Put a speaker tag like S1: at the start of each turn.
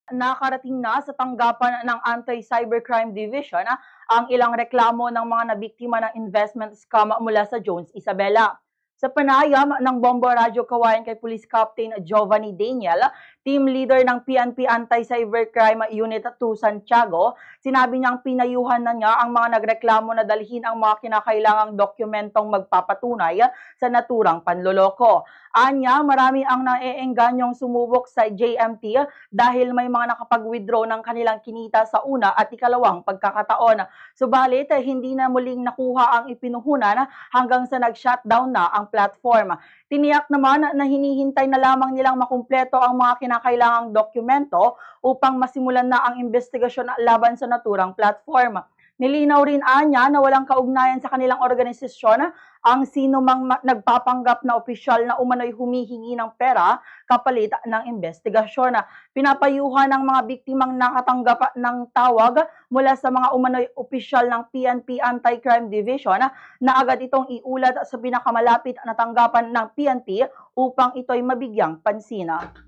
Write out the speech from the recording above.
S1: Nakarating na sa tanggapan ng Anti-Cybercrime Division ang ilang reklamo ng mga nabiktima ng investment scam mula sa Jones Isabela. Sa panayam ng Bombo Radyo Kawayan kay Police Captain Giovanni Daniel, team leader ng PNP Anti-Cybercrime Unit 2 Santiago, sinabi niyang pinayuhan na niya ang mga nagreklamo na dalhin ang mga kinakailangang dokumentong magpapatunay sa naturang panloloko. Anya, marami ang naeenganyong sumubok sa JMT dahil may mga nakapag-withdraw ng kanilang kinita sa una at ikalawang pagkakataon. Subalit, hindi na muling nakuha ang ipinuhunan hanggang sa nag-shutdown na ang platform. Tiniyak naman na hinihintay na lamang nilang makumpleto ang mga kinakailangang dokumento upang masimulan na ang investigasyon laban sa naturang platform. Nilinaw rin anya na walang kaugnayan sa kanilang organisasyon ang sino mang nagpapanggap na opisyal na umano'y humihingi ng pera kapalit ng investigasyon. Pinapayuhan ng mga biktimang nakatanggap ng tawag mula sa mga umano'y opisyal ng PNP Anti-Crime Division na agad itong iulat sa pinakamalapit na tanggapan ng PNP upang ito'y mabigyang pansina.